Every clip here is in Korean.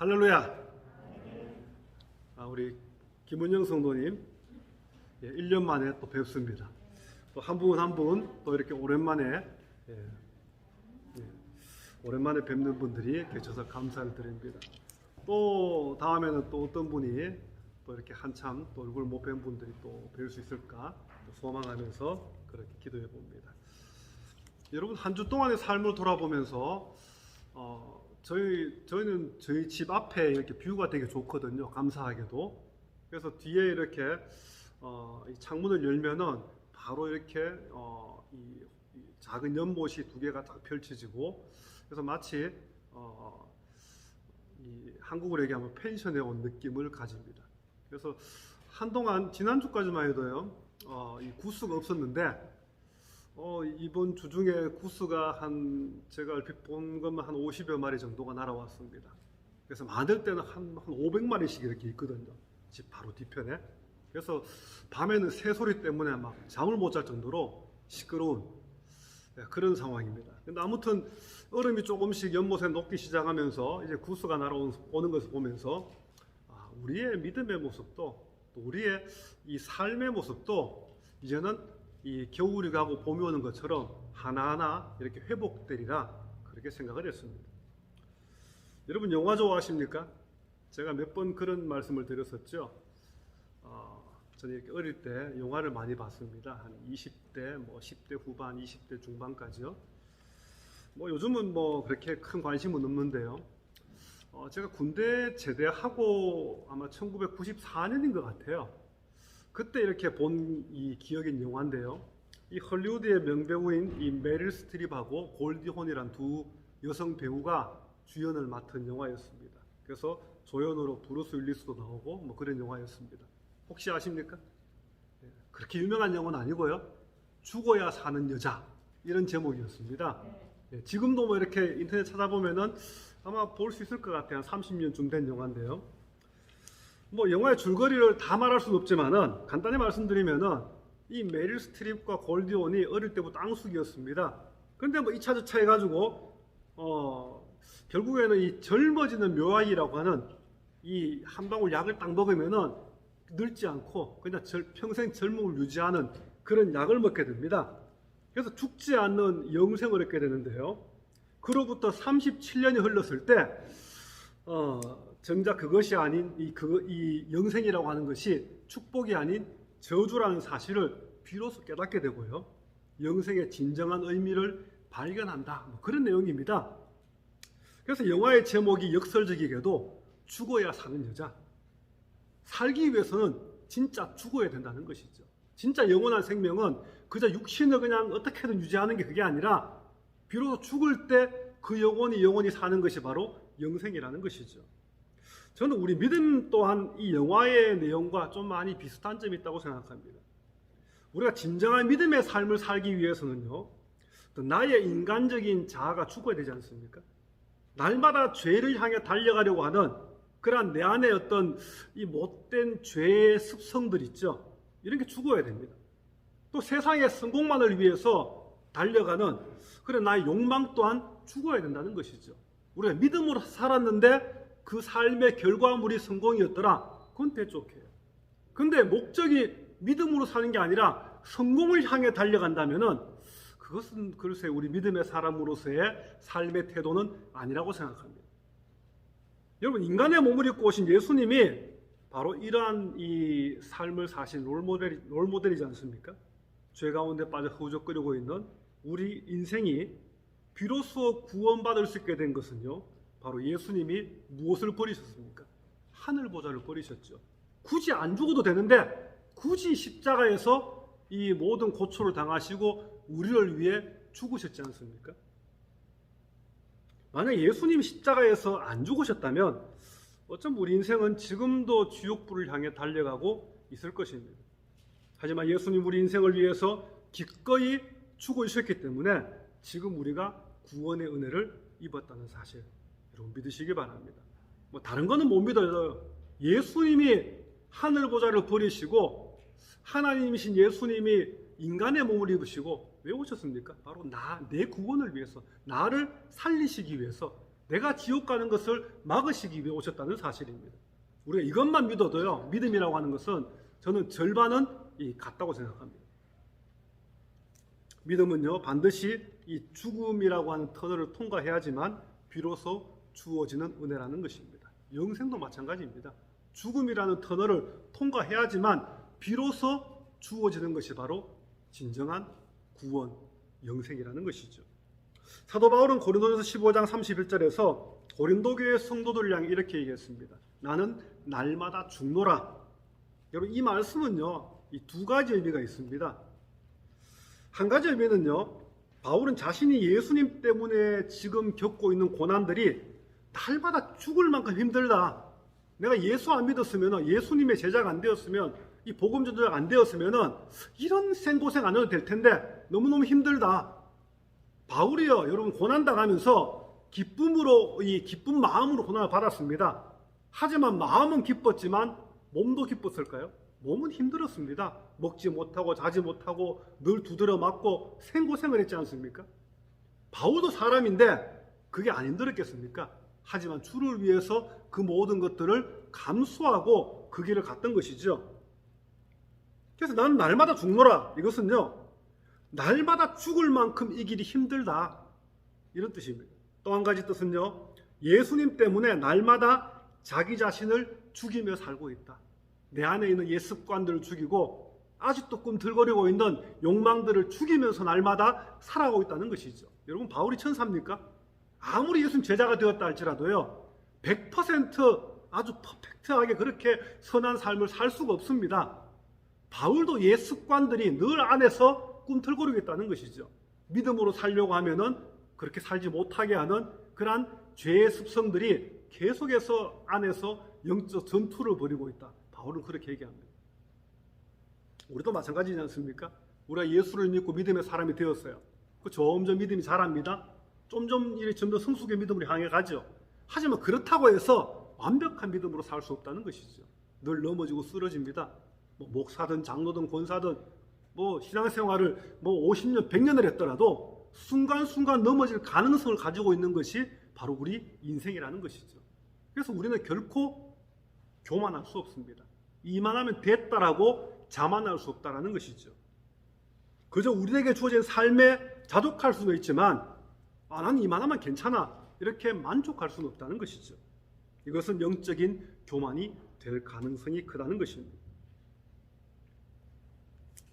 할렐루야. 우리 김은영 성도님, 1년 만에 또 뵙습니다. 또 한 분 한 분 또 이렇게 오랜만에 오랜만에 뵙는 분들이 계셔서 감사를 드립니다. 또 다음에는 또 어떤 분이 또 이렇게 한참 또 얼굴 못 뵌 분들이 또 뵐 수 있을까 또 소망하면서 그렇게 기도해 봅니다. 여러분, 한 주 동안의 삶을 돌아보면서 저희는 저희 집 앞에 이렇게 뷰가 되게 좋거든요. 감사하게도. 그래서 뒤에 이렇게 이 창문을 열면은 바로 이렇게 이 작은 연못이 두 개가 딱 펼쳐지고, 그래서 마치 이 한국으로 얘기하면 펜션에 온 느낌을 가집니다. 그래서 한동안 지난주까지만 해도요, 이 구스가 없었는데 이번 주 중에 구스가 제가 얼핏 본 것만 한 50여 마리 정도가 날아왔습니다. 그래서 많을 때는 한 500마리씩 이렇게 있거든요. 집 바로 뒤편에. 그래서 밤에는 새소리 때문에 막 잠을 못 잘 정도로 시끄러운 그런 상황입니다. 근데 아무튼 얼음이 조금씩 연못에 녹기 시작하면서 이제 구스가 날아오는 것을 보면서 우리의 믿음의 모습도, 또 우리의 이 삶의 모습도 이제는 이 겨울이 가고 봄이 오는 것처럼 하나하나 이렇게 회복되리라, 그렇게 생각을 했습니다. 여러분, 영화 좋아하십니까? 제가 몇 번 그런 말씀을 드렸었죠. 저는 이렇게 어릴 때 영화를 많이 봤습니다. 한 20대, 10대 후반, 20대 중반까지요. 요즘은 그렇게 큰 관심은 없는데요. 제가 군대 제대하고 아마 1994년인 것 같아요. 그때 이렇게 본 이 기억인 영화인데요. 이 헐리우드의 명배우인 이 메릴 스트립하고 골디 혼이란 두 여성 배우가 주연을 맡은 영화였습니다. 그래서 조연으로 브루스 윌리스도 나오고 그런 영화였습니다. 혹시 아십니까? 그렇게 유명한 영화는 아니고요. 죽어야 사는 여자, 이런 제목이었습니다. 지금도 이렇게 인터넷 찾아보면은 아마 볼 수 있을 것 같아요. 한 30년쯤 된 영화인데요. 영화의 줄거리를 다 말할 수는 없지만은 간단히 말씀드리면은 이 메릴 스트립과 골디 혼이 어릴 때부터 앙숙이었습니다. 그런데 2차 저차 해가지고 결국에는 이 젊어지는 묘아이라고 하는 이 한 방울 약을 딱 먹으면은 늙지 않고 그냥 평생 젊음을 유지하는 그런 약을 먹게 됩니다. 그래서 죽지 않는 영생을 얻게 되는데요. 그로부터 37년이 흘렀을 때 정작 그것이 아닌 이 영생이라고 하는 것이 축복이 아닌 저주라는 사실을 비로소 깨닫게 되고요. 영생의 진정한 의미를 발견한다. 그런 내용입니다. 그래서 영화의 제목이 역설적이게도 죽어야 사는 여자. 살기 위해서는 진짜 죽어야 된다는 것이죠. 진짜 영원한 생명은 그저 육신을 그냥 어떻게든 유지하는 게 그게 아니라 비로소 죽을 때 그 영혼이 사는 것이 바로 영생이라는 것이죠. 저는 우리 믿음 또한 이 영화의 내용과 좀 많이 비슷한 점이 있다고 생각합니다. 우리가 진정한 믿음의 삶을 살기 위해서는요, 또 나의 인간적인 자아가 죽어야 되지 않습니까? 날마다 죄를 향해 달려가려고 하는 그러한 내 안에 어떤 이 못된 죄의 습성들 있죠. 이런 게 죽어야 됩니다. 또 세상의 성공만을 위해서 달려가는 그런 나의 욕망 또한 죽어야 된다는 것이죠. 우리가 믿음으로 살았는데 그 삶의 결과물이 성공이었더라, 그건 대쪽해요. 근데 목적이 믿음으로 사는 게 아니라 성공을 향해 달려간다면은 그것은 글쎄 우리 믿음의 사람으로서의 삶의 태도는 아니라고 생각합니다. 여러분, 인간의 몸을 입고 오신 예수님이 바로 이러한 이 삶을 사신 롤모델이지 않습니까? 죄 가운데 빠져 허우적거리고 있는 우리 인생이 비로소 구원받을 수 있게 된 것은요, 바로 예수님이 무엇을 버리셨습니까? 하늘 보좌를 버리셨죠. 굳이 안 죽어도 되는데 굳이 십자가에서 이 모든 고초를 당하시고 우리를 위해 죽으셨지 않습니까? 만약 예수님이 십자가에서 안 죽으셨다면 어쩜 우리 인생은 지금도 지옥불을 향해 달려가고 있을 것입니다. 하지만 예수님 우리 인생을 위해서 기꺼이 죽으셨기 때문에 지금 우리가 구원의 은혜를 입었다는 사실, 여러분 믿으시기 바랍니다. 다른 거는 못 믿어요. 예수님이 하늘 보좌를 버리시고 하나님이신 예수님이 인간의 몸을 입으시고 왜 오셨습니까? 바로 내 구원을 위해서, 나를 살리시기 위해서, 내가 지옥 가는 것을 막으시기 위해 오셨다는 사실입니다. 우리가 이것만 믿어도요, 믿음이라고 하는 것은 저는 절반은 같다고 생각합니다. 믿음은요, 반드시 이 죽음이라고 하는 터널을 통과해야지만 비로소 주어지는 은혜라는 것입니다. 영생도 마찬가지입니다. 죽음이라는 터널을 통과해야지만 비로소 주어지는 것이 바로 진정한 구원, 영생이라는 것이죠. 사도 바울은 고린도전서 15장 31절에서 고린도 교회 성도들을 향해 이렇게 얘기했습니다. 나는 날마다 죽노라. 여러분, 이 말씀은요, 이 두 가지 의미가 있습니다. 한 가지 의미는요, 바울은 자신이 예수님 때문에 지금 겪고 있는 고난들이 날마다 죽을 만큼 힘들다. 내가 예수 안 믿었으면, 예수님의 제자가 안 되었으면, 이 복음 전도자가 안 되었으면 이런 생고생 안 해도 될 텐데 너무너무 힘들다. 바울이요, 여러분, 고난당하면서 기쁜 마음으로 고난을 받았습니다. 하지만 마음은 기뻤지만 몸도 기뻤을까요? 몸은 힘들었습니다. 먹지 못하고 자지 못하고 늘 두드려 맞고 생고생을 했지 않습니까? 바울도 사람인데 그게 안 힘들었겠습니까? 하지만 주를 위해서 그 모든 것들을 감수하고 그 길을 갔던 것이죠. 그래서 나는 날마다 죽노라. 이것은요, 날마다 죽을 만큼 이 길이 힘들다. 이런 뜻입니다. 또 한 가지 뜻은요, 예수님 때문에 날마다 자기 자신을 죽이며 살고 있다. 내 안에 있는 옛 습관들을 죽이고 아직도 꿈틀거리고 있는 욕망들을 죽이면서 날마다 살아가고 있다는 것이죠. 여러분, 바울이 천사입니까? 아무리 예수님 제자가 되었다 할지라도요, 100% 아주 퍼펙트하게 그렇게 선한 삶을 살 수가 없습니다. 바울도 옛 습관들이 늘 안에서 꿈틀거리고 있다는 것이죠. 믿음으로 살려고 하면은 그렇게 살지 못하게 하는 그러한 죄의 습성들이 계속해서 안에서 영적 전투를 벌이고 있다. 바울은 그렇게 얘기합니다. 우리도 마찬가지지 않습니까? 우리가 예수를 믿고 믿음의 사람이 되었어요. 점점 믿음이 자랍니다. 점점 성숙의 믿음으로 향해 가죠. 하지만 그렇다고 해서 완벽한 믿음으로 살 수 없다는 것이죠. 늘 넘어지고 쓰러집니다. 목사든 장로든 권사든 신앙생활을 50년, 100년을 했더라도 순간순간 넘어질 가능성을 가지고 있는 것이 바로 우리 인생이라는 것이죠. 그래서 우리는 결코 교만할 수 없습니다. 이만하면 됐다라고 자만할 수 없다라는 것이죠. 그저 우리에게 주어진 삶에 자족할 수는 있지만 나는 이만하면 괜찮아 이렇게 만족할 수는 없다는 것이죠. 이것은 영적인 교만이 될 가능성이 크다는 것입니다.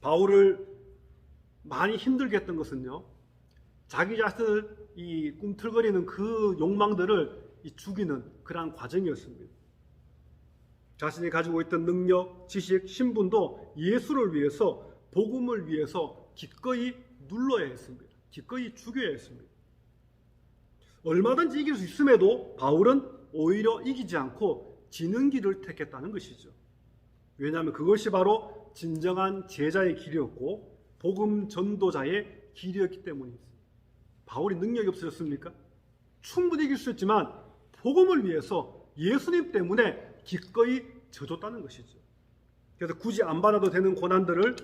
바울을 많이 힘들게 했던 것은요, 자기 자신을 이 꿈틀거리는 그 욕망들을 죽이는 그러한 과정이었습니다. 자신이 가지고 있던 능력, 지식, 신분도 예수를 위해서, 복음을 위해서 기꺼이 눌러야 했습니다. 기꺼이 죽여야 했습니다. 얼마든지 이길 수 있음에도 바울은 오히려 이기지 않고 지는 길을 택했다는 것이죠. 왜냐하면 그것이 바로 진정한 제자의 길이었고 복음 전도자의 길이었기 때문입니다. 바울이 능력이 없어졌습니까? 충분히 이길 수 있지만 복음을 위해서 예수님 때문에 기꺼이 져줬다는 것이죠. 그래서 굳이 안 받아도 되는 고난들을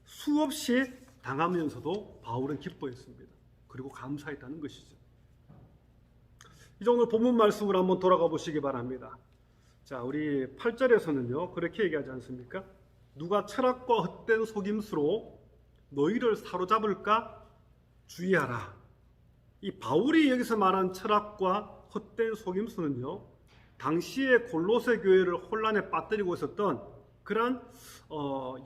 수없이 당하면서도 바울은 기뻐했습니다. 그리고 감사했다는 것이죠. 이제 오늘 본문 말씀으로 한번 돌아가 보시기 바랍니다. 자, 우리 8절에서는요 그렇게 얘기하지 않습니까? 누가 철학과 헛된 속임수로 너희를 사로잡을까 주의하라. 이 바울이 여기서 말한 철학과 헛된 속임수는요, 당시에 골로새 교회를 혼란에 빠뜨리고 있었던 그러한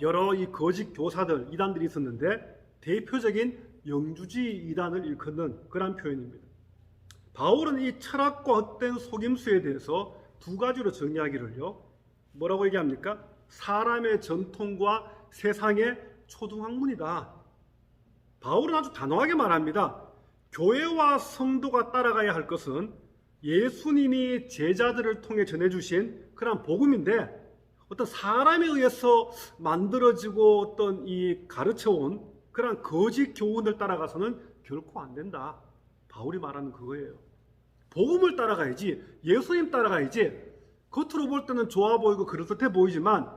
여러 이 거짓 교사들, 이단들이 있었는데 대표적인 영주주의 이단을 일컫는 그러한 표현입니다. 바울은 이 철학과 헛된 속임수에 대해서 두 가지로 정의하기를요, 뭐라고 얘기합니까? 사람의 전통과 세상의 초등학문이다. 바울은 아주 단호하게 말합니다. 교회와 성도가 따라가야 할 것은 예수님이 제자들을 통해 전해주신 그런 복음인데 어떤 사람에 의해서 만들어지고 어떤 이 가르쳐온 그런 거짓 교훈을 따라가서는 결코 안 된다. 바울이 말하는 그거예요. 복음을 따라가야지, 예수님 따라가야지. 겉으로 볼 때는 좋아 보이고 그럴듯해 보이지만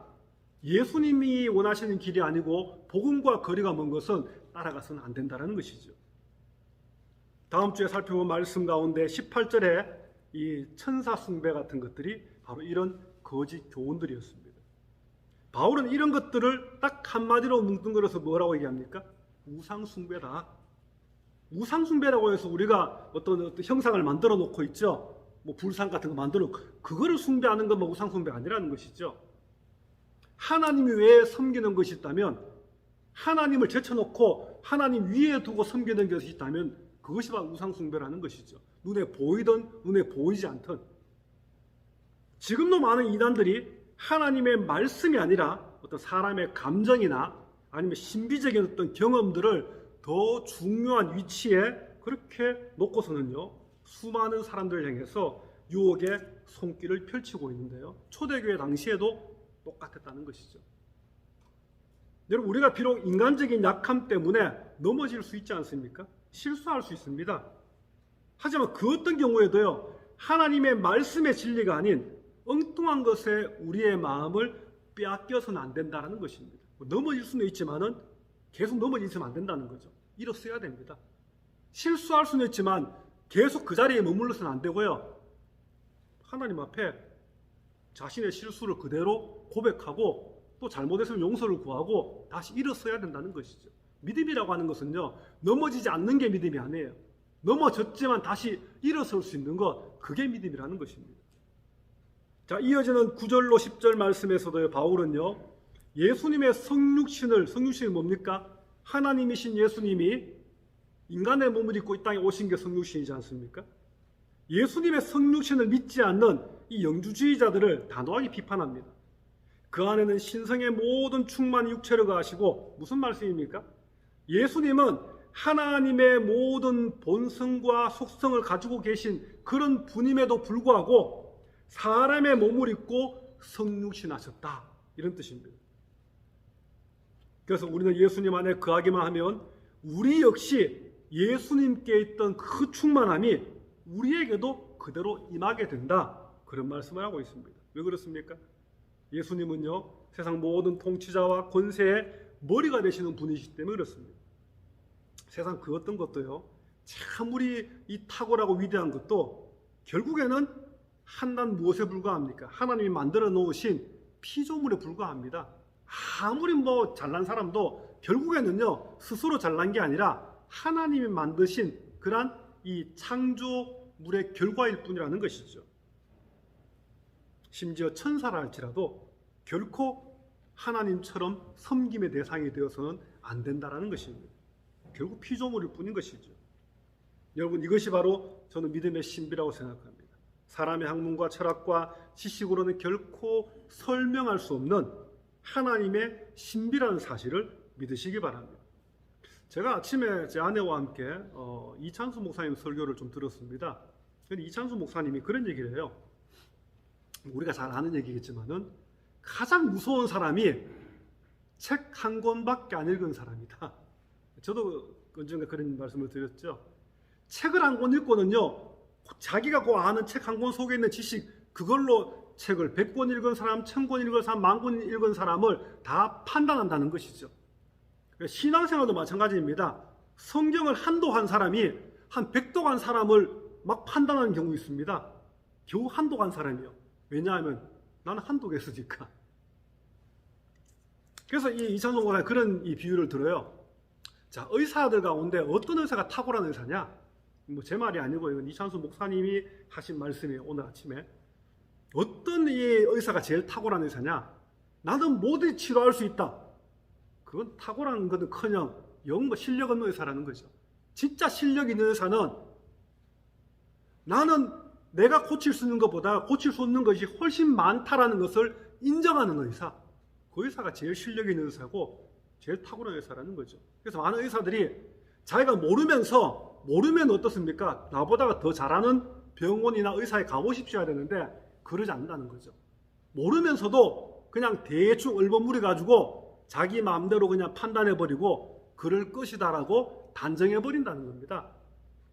예수님이 원하시는 길이 아니고 복음과 거리가 먼 것은 따라가서는 안 된다는 것이죠. 다음 주에 살펴본 말씀 가운데 18절에 이 천사 숭배 같은 것들이 바로 이런 거짓 교훈들이었습니다. 바울은 이런 것들을 딱 한마디로 뭉뚱그려서 뭐라고 얘기합니까? 우상 숭배다. 우상 숭배라고 해서 우리가 어떤 형상을 만들어 놓고 있죠. 뭐 불상 같은 거 만들어 그거를 숭배하는 건 뭐 우상 숭배가 아니라는 것이죠. 하나님이 왜 섬기는 것이 있다면, 하나님을 제쳐놓고 하나님 위에 두고 섬기는 것이 있다면 그것이 바로 우상 숭배라는 것이죠. 눈에 보이든 눈에 보이지 않든. 지금도 많은 이단들이 하나님의 말씀이 아니라 어떤 사람의 감정이나 아니면 신비적인 어떤 경험들을 더 중요한 위치에 그렇게 놓고서는요, 수많은 사람들을 향해서 유혹의 손길을 펼치고 있는데요. 초대교회 당시에도 똑같았다는 것이죠. 여러분, 우리가 비록 인간적인 약함 때문에 넘어질 수 있지 않습니까? 실수할 수 있습니다. 하지만 그 어떤 경우에도요, 하나님의 말씀의 진리가 아닌 엉뚱한 것에 우리의 마음을 빼앗겨서는 안 된다는 것입니다. 넘어질 수는 있지만은 계속 넘어지면 안 된다는 거죠. 일어서야 됩니다. 실수할 수는 있지만 계속 그 자리에 머물러서는 안 되고요. 하나님 앞에 자신의 실수를 그대로 고백하고 또 잘못했으면 용서를 구하고 다시 일어서야 된다는 것이죠. 믿음이라고 하는 것은요, 넘어지지 않는 게 믿음이 아니에요. 넘어졌지만 다시 일어설 수 있는 것, 그게 믿음이라는 것입니다. 자, 이어지는 9절로 10절 말씀에서도요, 바울은요, 예수님의 성육신이 뭡니까? 하나님이신 예수님이 인간의 몸을 입고 이 땅에 오신 게 성육신이지 않습니까? 예수님의 성육신을 믿지 않는 이 영주주의자들을 단호하게 비판합니다. 그 안에는 신성의 모든 충만이 육체를 가하시고, 무슨 말씀입니까? 예수님은 하나님의 모든 본성과 속성을 가지고 계신 그런 분임에도 불구하고 사람의 몸을 입고 성육신하셨다, 이런 뜻입니다. 그래서 우리는 예수님 안에 거하기만 하면 우리 역시 예수님께 있던 그 충만함이 우리에게도 그대로 임하게 된다, 그런 말씀을 하고 있습니다. 왜 그렇습니까? 예수님은요, 세상 모든 통치자와 권세의 머리가 되시는 분이시기 때문에 그렇습니다. 세상 그 어떤 것도요, 아무리 이 탁월하고 위대한 것도 결국에는 한낱 무엇에 불과합니까? 하나님이 만들어 놓으신 피조물에 불과합니다. 아무리 뭐 잘난 사람도 결국에는요, 스스로 잘난 게 아니라 하나님이 만드신 그러한 이 창조물의 결과일 뿐이라는 것이죠. 심지어 천사라 할지라도 결코 하나님처럼 섬김의 대상이 되어서는 안 된다는 것입니다. 결국 피조물일 뿐인 것이죠. 여러분, 이것이 바로 저는 믿음의 신비라고 생각합니다. 사람의 학문과 철학과 지식으로는 결코 설명할 수 없는 하나님의 신비라는 사실을 믿으시기 바랍니다. 제가 아침에 제 아내와 함께 이찬수 목사님 설교를 좀 들었습니다. 이찬수 목사님이 그런 얘기를 해요. 우리가 잘 아는 얘기겠지만은 가장 무서운 사람이 책 한 권밖에 안 읽은 사람이다. 저도 언젠가 그런 말씀을 드렸죠. 책을 한 권 읽고는요, 자기가 그 아는 책 한 권 속에 있는 지식, 그걸로 책을 100권 읽은 사람, 1000권 읽은 사람, 10,000권 읽은 사람을 다 판단한다는 것이죠. 신앙생활도 마찬가지입니다. 성경을 한도 한 사람이 한 100도 간 사람을 막 판단하는 경우 있습니다. 겨우 한도 간 사람이요. 왜냐하면 나는 한도 개수니까. 그래서 이 이찬수 목사가 그런 이 비유를 들어요. 자, 의사들 가운데 어떤 의사가 탁월한 의사냐? 뭐 제 말이 아니고 이건 이찬수 목사님이 하신 말씀이에요. 오늘 아침에. 어떤 이 의사가 제일 탁월한 의사냐? 나는 뭐든 치료할 수 있다. 그건 탁월한 것은커녕 영 실력 없는 의사라는 거죠. 진짜 실력 있는 의사는 나는 내가 고칠 수 있는 것보다 고칠 수 없는 것이 훨씬 많다라는 것을 인정하는 의사. 그 의사가 제일 실력 있는 의사고 제일 탁월한 의사라는 거죠. 그래서 많은 의사들이 자기가 모르면 어떻습니까? 나보다 더 잘하는 병원이나 의사에 가보십시오 해야 되는데 그러지 않는다는 거죠. 모르면서도 그냥 대충 얼버무려가지고 자기 마음대로 그냥 판단해버리고 그럴 것이다라고 단정해버린다는 겁니다.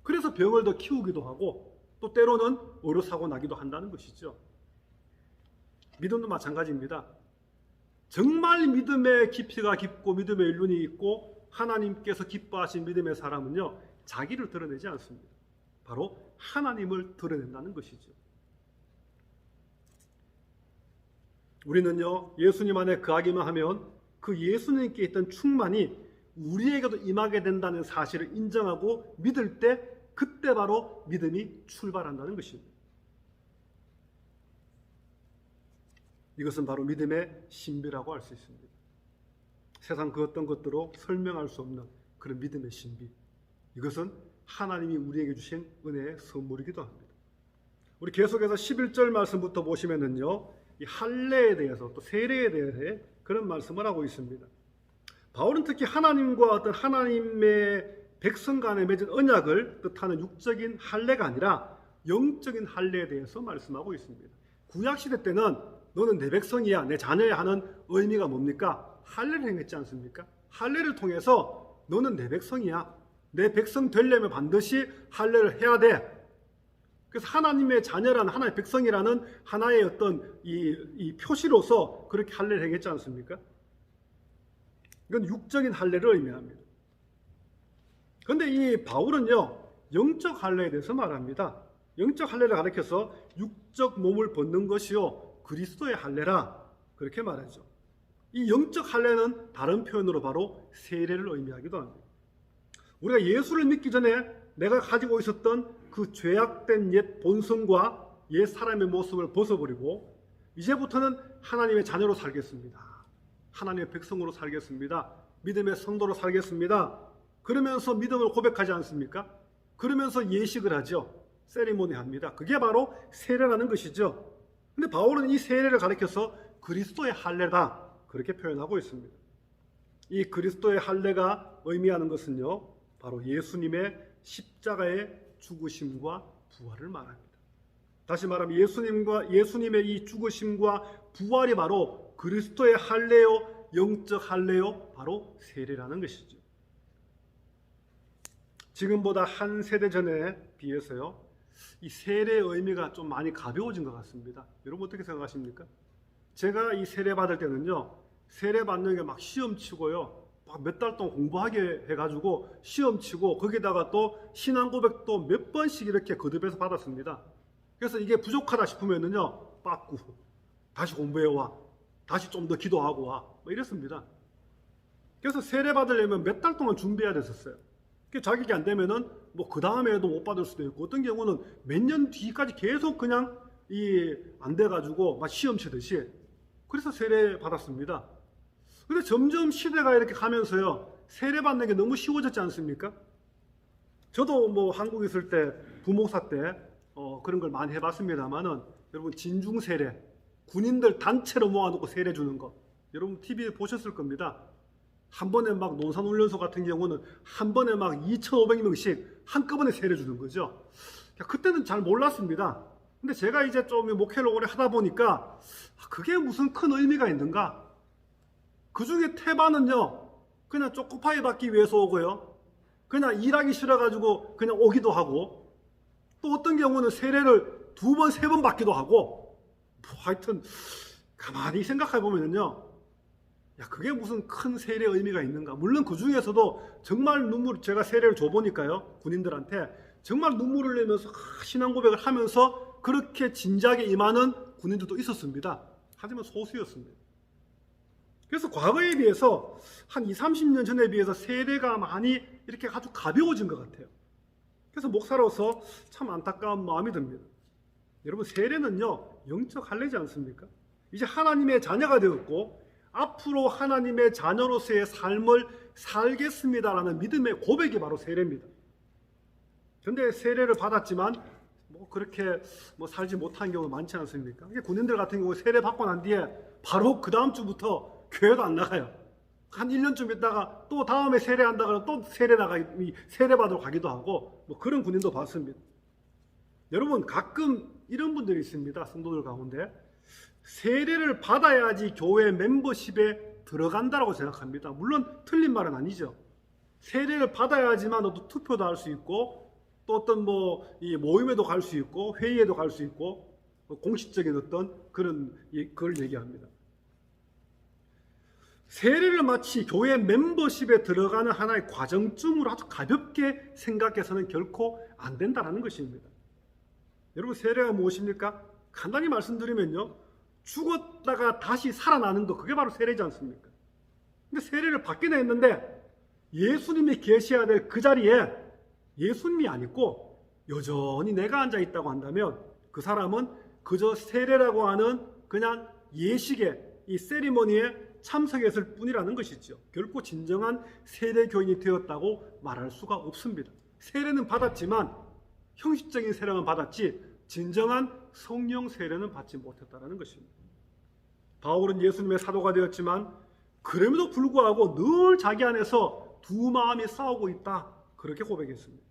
그래서 병을 더 키우기도 하고 또 때로는 의료사고 나기도 한다는 것이죠. 믿음도 마찬가지입니다. 정말 믿음의 깊이가 깊고 믿음의 일륜이 있고 하나님께서 기뻐하신 믿음의 사람은요, 자기를 드러내지 않습니다. 바로 하나님을 드러낸다는 것이죠. 우리는요, 예수님 안에 거하기만 하면 그 예수님께 있던 충만이 우리에게도 임하게 된다는 사실을 인정하고 믿을 때, 그때 바로 믿음이 출발한다는 것입니다. 이것은 바로 믿음의 신비라고 할 수 있습니다. 세상 그 어떤 것들로 설명할 수 없는 그런 믿음의 신비. 이것은 하나님이 우리에게 주신 은혜의 선물이기도 합니다. 우리 계속해서 11절 말씀부터 보시면은요, 이 할례에 대해서 또 세례에 대해 그런 말씀을 하고 있습니다. 바울은 특히 하나님과 어떤 하나님의 백성 간에 맺은 언약을 뜻하는 육적인 할례가 아니라 영적인 할례에 대해서 말씀하고 있습니다. 구약시대 때는 너는 내 백성이야, 내 자녀야 하는 의미가 뭡니까? 할례를 행했지 않습니까? 할례를 통해서 너는 내 백성이야, 내 백성 되려면 반드시 할례를 해야 돼. 그래서 하나님의 자녀라는, 하나님의 백성이라는 하나의 어떤 이 표시로서 그렇게 할례를 행했지 않습니까? 이건 육적인 할례를 의미합니다. 그런데 이 바울은요, 영적 할례에 대해서 말합니다. 영적 할례를 가리켜서 육적 몸을 벗는 것이요 그리스도의 할례라, 그렇게 말하죠. 이 영적 할례는 다른 표현으로 바로 세례를 의미하기도 합니다. 우리가 예수를 믿기 전에 내가 가지고 있었던 그 죄악된 옛 본성과 옛 사람의 모습을 벗어버리고 이제부터는 하나님의 자녀로 살겠습니다. 하나님의 백성으로 살겠습니다. 믿음의 성도로 살겠습니다. 그러면서 믿음을 고백하지 않습니까? 그러면서 예식을 하죠. 세리모니 합니다. 그게 바로 세례라는 것이죠. 근데 바울은 이 세례를 가리켜서 그리스도의 할례다, 그렇게 표현하고 있습니다. 이 그리스도의 할례가 의미하는 것은요, 바로 예수님의 십자가의 죽으심과 부활을 말합니다. 다시 말하면 예수님의 이 죽으심과 부활이 바로 그리스도의 할례요, 영적 할례요, 바로 세례라는 것이죠. 지금보다 한 세대 전에 비해서요, 이 세례의 의미가 좀 많이 가벼워진 것 같습니다. 여러분 어떻게 생각하십니까? 제가 이 세례 받을 때는요, 세례 받는 게 막 시험 치고요, 막 몇 달 동안 공부하게 해가지고 시험 치고 거기다가 또 신앙 고백도 몇 번씩 이렇게 거듭해서 받았습니다. 그래서 이게 부족하다 싶으면은요, 빠꾸 다시 공부해와, 다시 좀 더 기도하고 와, 뭐 이랬습니다. 그래서 세례 받으려면 몇 달 동안 준비해야 됐었어요. 자격이 안 되면은 뭐 그 다음에도 못 받을 수도 있고, 어떤 경우는 몇 년 뒤까지 계속 그냥 안 돼가지고 막 시험 치듯이, 그래서 세례 받았습니다. 근데 점점 시대가 이렇게 가면서요, 세례 받는 게 너무 쉬워졌지 않습니까? 저도 뭐 한국에 있을 때 부목사 때 그런 걸 많이 해봤습니다만은, 여러분 진중 세례, 군인들 단체로 모아놓고 세례 주는 거, 여러분 TV에 보셨을 겁니다. 한 번에 막 논산훈련소 같은 경우는 한 번에 막 2,500명씩 한꺼번에 세례 주는 거죠. 그때는 잘 몰랐습니다. 근데 제가 이제 좀 목회를 오래 하다 보니까 그게 무슨 큰 의미가 있는가? 그 중에 태반은요, 그냥 쪼꼬파이 받기 위해서 오고요, 그냥 일하기 싫어가지고 그냥 오기도 하고, 또 어떤 경우는 세례를 2번, 3번 받기도 하고, 하여튼 가만히 생각해 보면요, 야, 그게 무슨 큰 세례 의미가 있는가? 물론 그 중에서도 정말 제가 세례를 줘보니까요, 군인들한테 정말 눈물을 흘리면서 신앙 고백을 하면서 그렇게 진지하게 임하는 군인들도 있었습니다. 하지만 소수였습니다. 그래서 과거에 비해서 한 20, 30년 전에 비해서 세례가 많이 이렇게 아주 가벼워진 것 같아요. 그래서 목사로서 참 안타까운 마음이 듭니다. 여러분, 세례는요, 영적 할례지 않습니까? 이제 하나님의 자녀가 되었고 앞으로 하나님의 자녀로서의 삶을 살겠습니다라는 믿음의 고백이 바로 세례입니다. 그런데 세례를 받았지만 뭐 그렇게 살지 못한 경우가 많지 않습니까? 군인들 같은 경우 세례 받고 난 뒤에 바로 그 다음 주부터 교회도 안 나가요. 한 1년쯤 있다가 또 다음에 세례한다 그러면 또 세례 받으러 가기도 하고, 뭐 그런 군인도 봤습니다. 여러분, 가끔 이런 분들이 있습니다. 성도들 가운데 세례를 받아야지 교회 멤버십에 들어간다라고 생각합니다. 물론 틀린 말은 아니죠. 세례를 받아야지만 또 투표도 할 수 있고, 또 어떤 이 모임에도 갈 수 있고, 회의에도 갈 수 있고, 공식적인 어떤 그걸 얘기합니다. 세례를 마치 교회 멤버십에 들어가는 하나의 과정쯤으로 아주 가볍게 생각해서는 결코 안 된다는 것입니다. 여러분, 세례가 무엇입니까? 간단히 말씀드리면요, 죽었다가 다시 살아나는 거, 그게 바로 세례지 않습니까? 근데 세례를 받긴 했는데 예수님이 계셔야 될 그 자리에 예수님이 안 있고 여전히 내가 앉아 있다고 한다면 그 사람은 그저 세례라고 하는 그냥 예식의 이 세리머니에 참석했을 뿐이라는 것이죠. 결코 진정한 세례교인이 되었다고 말할 수가 없습니다. 세례는 받았지만 형식적인 세례만 받았지 진정한 성령 세례는 받지 못했다는 것입니다. 바울은 예수님의 사도가 되었지만 그럼에도 불구하고 늘 자기 안에서 두 마음이 싸우고 있다, 그렇게 고백했습니다.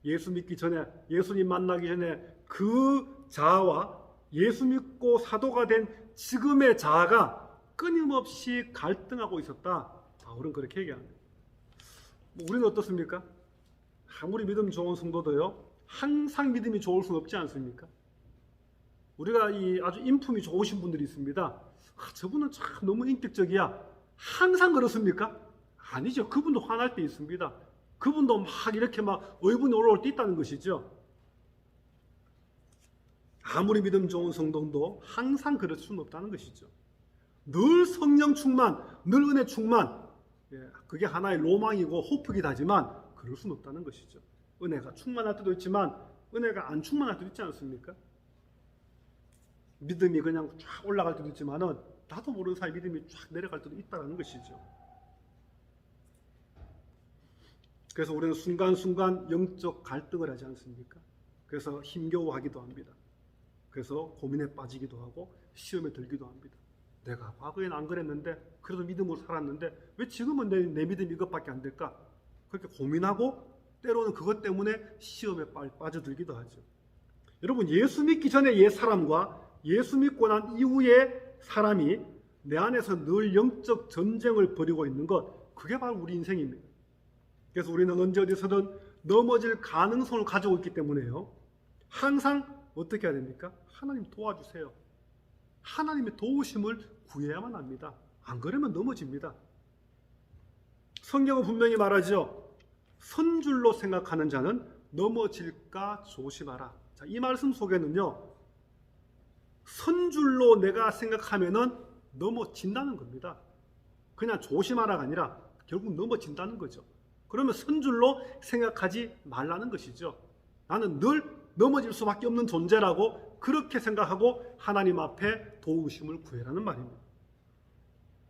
예수 믿기 전에, 예수님 만나기 전에 그 자아와 예수 믿고 사도가 된 지금의 자아가 끊임없이 갈등하고 있었다, 바울은 그렇게 얘기합니다. 우리는 어떻습니까? 아무리 믿음 좋은 성도도요, 항상 믿음이 좋을 수는 없지 않습니까? 우리가 아주 인품이 좋으신 분들이 있습니다. 저분은 참 너무 인격적이야, 항상 그렇습니까? 아니죠. 그분도 화날 때 있습니다. 그분도 막 이렇게 막 의분이 올라올 때 있다는 것이죠. 아무리 믿음 좋은 성도도 항상 그럴 수는 없다는 것이죠. 늘 성령 충만, 늘 은혜 충만, 그게 하나의 로망이고 호프기도 하지만 그럴 수는 없다는 것이죠. 은혜가 충만할 때도 있지만 은혜가 안 충만할 때도 있지 않습니까? 믿음이 그냥 쫙 올라갈 때도 있지만은 나도 모르는 사이 믿음이 쫙 내려갈 때도 있다는 것이죠. 그래서 우리는 순간순간 영적 갈등을 하지 않습니까? 그래서 힘겨워하기도 합니다. 그래서 고민에 빠지기도 하고 시험에 들기도 합니다. 내가 과거에는 안 그랬는데 그래도 믿음으로 살았는데 왜 지금은 내 믿음이 이것밖에 안 될까? 그렇게 고민하고 때로는 그것 때문에 시험에 빠져들기도 하죠. 여러분, 예수 믿기 전에 옛 사람과 예수 믿고 난 이후의 사람이 내 안에서 늘 영적 전쟁을 벌이고 있는 것, 그게 바로 우리 인생입니다. 그래서 우리는 언제 어디서든 넘어질 가능성을 가지고 있기 때문에요, 항상 어떻게 해야 됩니까? 하나님 도와주세요. 하나님의 도우심을 구해야만 합니다. 안 그러면 넘어집니다. 성경은 분명히 말하죠. 선줄로 생각하는 자는 넘어질까 조심하라. 자, 이 말씀 속에는요, 선줄로 내가 생각하면은 넘어진다는 겁니다. 그냥 조심하라가 아니라 결국 넘어진다는 거죠. 그러면 선줄로 생각하지 말라는 것이죠. 나는 늘 넘어질 수밖에 없는 존재라고 그렇게 생각하고 하나님 앞에 도우심을 구해라는 말입니다.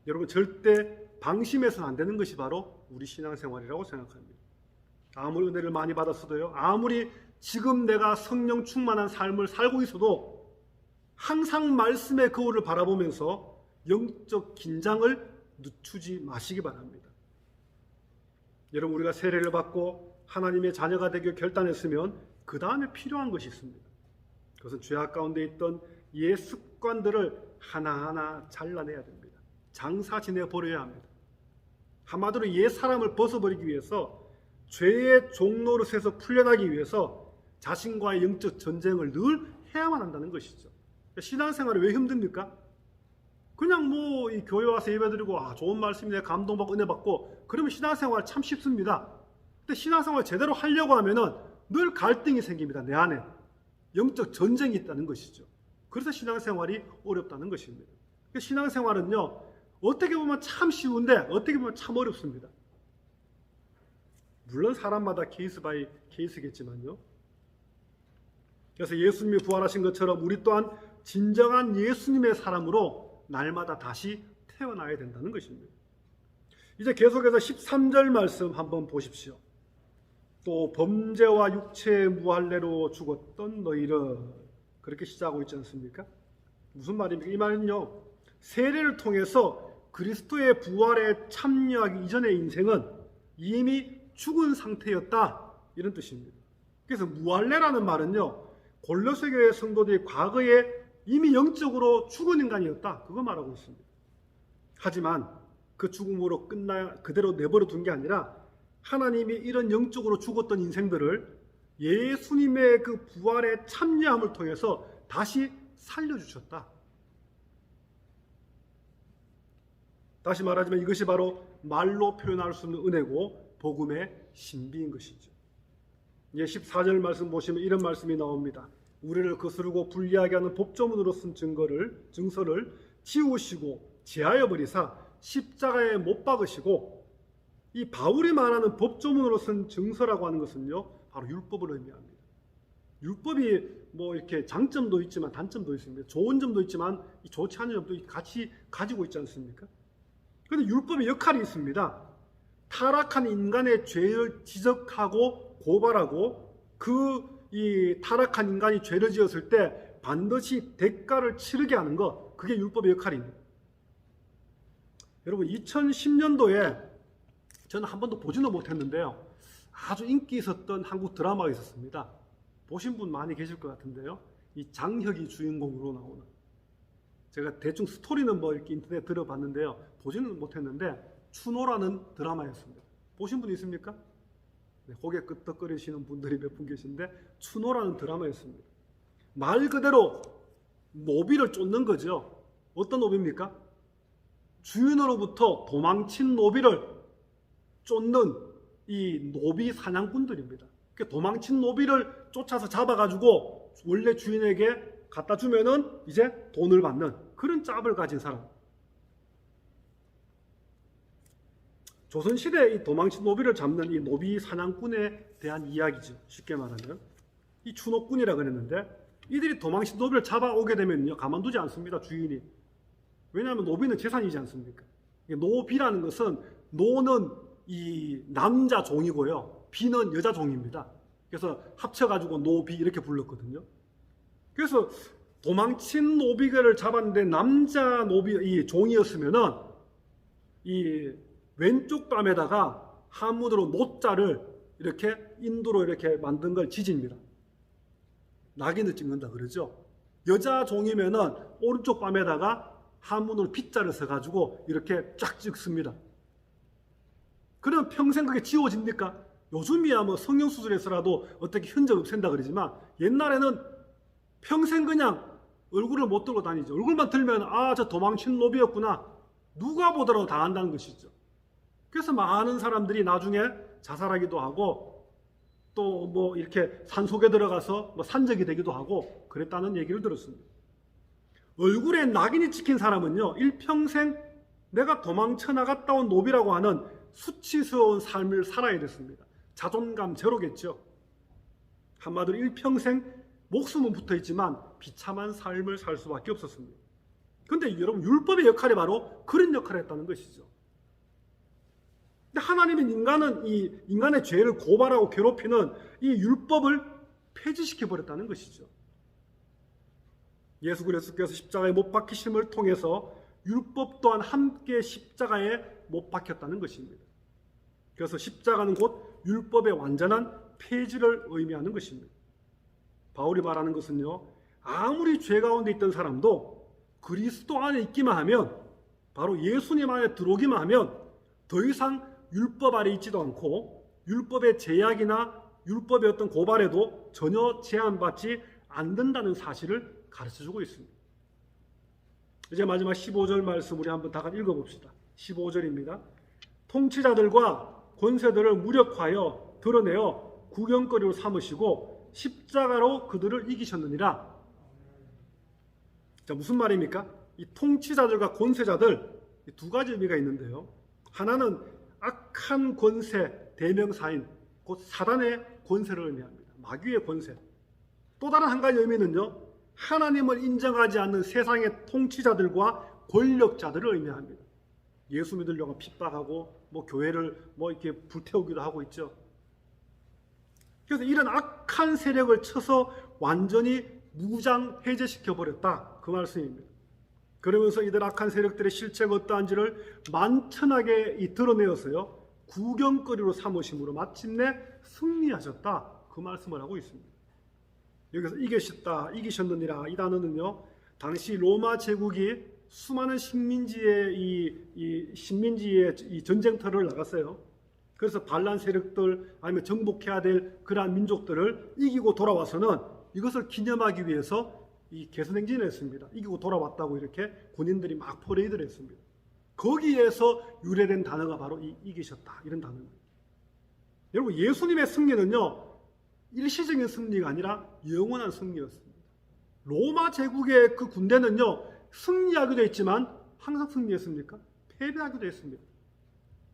여러분, 절대 방심해서는 안 되는 것이 바로 우리 신앙생활이라고 생각합니다. 아무리 은혜를 많이 받았어도요, 아무리 지금 내가 성령 충만한 삶을 살고 있어도 항상 말씀의 거울을 바라보면서 영적 긴장을 늦추지 마시기 바랍니다. 여러분, 우리가 세례를 받고 하나님의 자녀가 되기를 결단했으면 그 다음에 필요한 것이 있습니다. 그것은 죄악 가운데 있던 옛 습관들을 하나하나 잘라내야 됩니다. 장사 지내버려야 합니다. 한마디로 옛 사람을 벗어버리기 위해서, 죄의 종노릇에서 풀려나기 위해서 자신과의 영적 전쟁을 늘 해야만 한다는 것이죠. 신앙생활이 왜 힘듭니까? 그냥 이 교회 와서 예배드리고 좋은 말씀이네, 감동받고 은혜 받고 그러면 신앙생활 참 쉽습니다. 근데 신앙생활 제대로 하려고 하면은 늘 갈등이 생깁니다. 내 안에 영적 전쟁이 있다는 것이죠. 그래서 신앙생활이 어렵다는 것입니다. 신앙생활은요, 어떻게 보면 참 쉬운데 어떻게 보면 참 어렵습니다. 물론 사람마다 케이스 바이 케이스겠지만요. 그래서 예수님이 부활하신 것처럼 우리 또한 진정한 예수님의 사람으로 날마다 다시 태어나야 된다는 것입니다. 이제 계속해서 13절 말씀 한번 보십시오. 또 범죄와 육체의 무할례로 죽었던 너희를, 그렇게 시작하고 있지 않습니까? 무슨 말입니까? 이 말은요, 세례를 통해서 그리스도의 부활에 참여하기 이전의 인생은 이미 죽은 상태였다, 이런 뜻입니다. 그래서 무할례라는 말은요, 골로새 교회 성도들이 과거에 이미 영적으로 죽은 인간이었다, 그거 말하고 있습니다. 하지만 그 죽음으로 그대로 내버려 둔 게 아니라 하나님이 이런 영적으로 죽었던 인생들을 예수님의 그 부활에 참여함을 통해서 다시 살려주셨다. 다시 말하자면 이것이 바로 말로 표현할 수 없는 은혜고 복음의 신비인 것이죠. 이제 14절 말씀 보시면 이런 말씀이 나옵니다. 우리를 거스르고 불리하게 하는 법조문으로 쓴 증서를 지우시고 제하여 버리사 십자가에 못 박으시고, 이 바울이 말하는 법조문으로 쓴 증서라고 하는 것은요, 바로 율법을 의미합니다. 율법이 뭐 이렇게 장점도 있지만 단점도 있습니다. 좋은 점도 있지만 좋지 않은 점도 같이 가지고 있지 않습니까? 그런데 율법의 역할이 있습니다. 타락한 인간의 죄를 지적하고 고발하고, 이 타락한 인간이 죄를 지었을 때 반드시 대가를 치르게 하는 것, 그게 율법의 역할입니다. 여러분, 2010년도에 저는 한 번도 보지는 못했는데요, 아주 인기 있었던 한국 드라마가 있었습니다. 보신 분 많이 계실 것 같은데요, 이 장혁이 주인공으로 나오는, 제가 대충 스토리는 뭐 이렇게 인터넷 들어봤는데요, 보지는 못했는데 추노라는 드라마였습니다. 보신 분 있습니까? 네, 고개 끄덕거리시는 분들이 몇 분 계신데, 추노라는 드라마였습니다. 말 그대로 노비를 쫓는 거죠. 어떤 노비입니까? 주인으로부터 도망친 노비를 쫓는 이 노비 사냥꾼들입니다. 도망친 노비를 쫓아서 잡아가지고 원래 주인에게 갖다 주면은 이제 돈을 받는 그런 짭을 가진 사람. 조선시대 이 도망친 노비를 잡는 이 노비 사냥꾼에 대한 이야기죠. 쉽게 말하면 이 추노꾼이라 그랬는데, 이들이 도망친 노비를 잡아오게 되면요, 가만두지 않습니다. 주인이. 왜냐하면 노비는 재산이지 않습니까? 노비라는 것은, 노는 이 남자 종이고요, 비는 여자 종입니다. 그래서 합쳐가지고 노비 이렇게 불렀거든요. 그래서 도망친 노비를 잡았는데 남자 노비 이 종이었으면은 이 왼쪽 뺨에다가 한문으로 노자를 이렇게 인두로 이렇게 만든 걸 지집니다. 낙인을 찍는다 그러죠. 여자 종이면은 오른쪽 뺨에다가 한문으로 빗자를 써가지고 이렇게 쫙 찍습니다. 그럼 평생 그게 지워집니까? 요즘이야 뭐 성형수술해서라도 어떻게 흔적 없앤다 그러지만, 옛날에는 평생 그냥 얼굴을 못 들고 다니죠. 얼굴만 들면 저 도망친 노비였구나, 누가 보더라도 당한다는 것이죠. 그래서 많은 사람들이 나중에 자살하기도 하고, 또 뭐 이렇게 산속에 들어가서 뭐 산적이 되기도 하고 그랬다는 얘기를 들었습니다. 얼굴에 낙인이 찍힌 사람은요, 일평생 내가 도망쳐 나갔다 온 노비라고 하는 수치스러운 삶을 살아야 됐습니다. 자존감 제로겠죠. 한마디로 일평생 목숨은 붙어있지만 비참한 삶을 살 수밖에 없었습니다. 그런데 여러분, 율법의 역할이 바로 그런 역할을 했다는 것이죠. 근데 하나님은 인간의 죄를 고발하고 괴롭히는 이 율법을 폐지시켜버렸다는 것이죠. 예수 그리스도께서 십자가에 못 박히심을 통해서 율법 또한 함께 십자가에 못 박혔다는 것입니다. 그래서 십자가는 곧 율법의 완전한 폐지를 의미하는 것입니다. 바울이 말하는 것은요, 아무리 죄 가운데 있던 사람도 그리스도 안에 있기만 하면, 바로 예수님 안에 들어오기만 하면 더 이상 율법 아래 있지도 않고 율법의 제약이나 율법의 어떤 고발에도 전혀 제한받지 않는다는 사실을 가르쳐주고 있습니다. 이제 마지막 15절 말씀 우리 한번 다 같이 읽어봅시다. 15절입니다. 통치자들과 권세들을 무력화하여 드러내어 구경거리로 삼으시고 십자가로 그들을 이기셨느니라. 자, 무슨 말입니까? 이 통치자들과 권세자들, 두 가지 의미가 있는데요. 하나는 악한 권세 대명사인 곧 사단의 권세를 의미합니다. 마귀의 권세. 또 다른 한 가지 의미는요, 하나님을 인정하지 않는 세상의 통치자들과 권력자들을 의미합니다. 예수 믿으려고 핍박하고 뭐 교회를 뭐 이렇게 불태우기도 하고 있죠. 그래서 이런 악한 세력을 쳐서 완전히 무장 해제시켜 버렸다, 그 말씀입니다. 그러면서 이들 악한 세력들의 실체가 어떠한지를 만천하게 드러내어서요, 구경거리로 삼으심으로 마침내 승리하셨다, 그 말씀을 하고 있습니다. 여기서 이기셨느니라, 이 단어는요, 당시 로마 제국이 수많은 식민지의 이 전쟁터를 나갔어요. 그래서 반란 세력들 아니면 정복해야 될 그러한 민족들을 이기고 돌아와서는 이것을 기념하기 위해서 이 개선행진을 했습니다. 이기고 돌아왔다고 이렇게 군인들이 막 퍼레이드를 했습니다. 거기에서 유래된 단어가 바로 이 이기셨다 이런 단어입니다. 여러분 예수님의 승리는요 일시적인 승리가 아니라 영원한 승리였습니다. 로마 제국의 그 군대는요 승리하기도 했지만 항상 승리했습니까? 패배하기도 했습니다.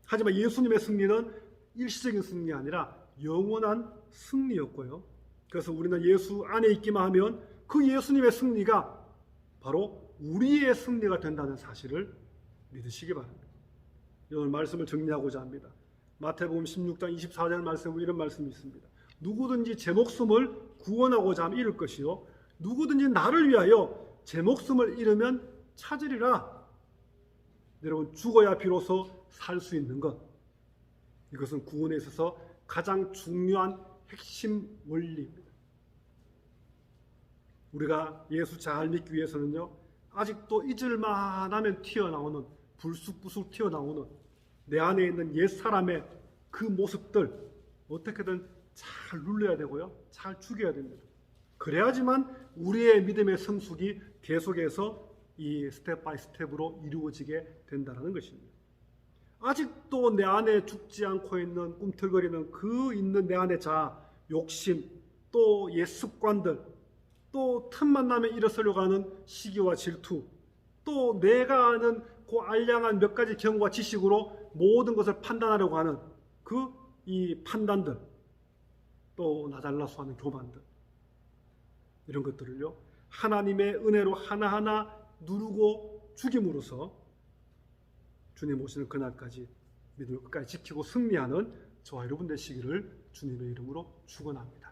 하지만 예수님의 승리는 일시적인 승리가 아니라 영원한 승리였고요. 그래서 우리는 예수 안에 있기만 하면 그 예수님의 승리가 바로 우리의 승리가 된다는 사실을 믿으시기 바랍니다. 오늘 말씀을 정리하고자 합니다. 마태복음 16장 24절 말씀에 이런 말씀이 있습니다. 누구든지 제 목숨을 구원하고자 하면 잃을 것이요 누구든지 나를 위하여 제 목숨을 잃으면 찾으리라. 여러분 죽어야 비로소 살 수 있는 것, 이것은 구원에 있어서 가장 중요한 핵심 원리입니다. 우리가 예수 잘 믿기 위해서는요 아직도 잊을만 하면 튀어나오는 불쑥불쑥 튀어나오는 내 안에 있는 옛사람의 그 모습들 어떻게든 잘 눌러야 되고요 잘 죽여야 됩니다. 그래야지만 우리의 믿음의 성숙이 계속해서 이 스텝 바이 스텝으로 이루어지게 된다는 것입니다. 아직도 내 안에 죽지 않고 있는 꿈틀거리는 그 있는 내 안의 자아, 욕심, 또 옛 습관들, 또 틈만 나면 일어서려고 하는 시기와 질투, 또 내가 아는 그 알량한 몇 가지 경험과 지식으로 모든 것을 판단하려고 하는 그 이 판단들, 또 나 잘나서 하는 교만들, 이런 것들을요 하나님의 은혜로 하나하나 누르고 죽임으로써 주님 오시는 그날까지 믿음을 끝까지 지키고 승리하는 저와 여러분 되시기를 주님의 이름으로 축원합니다.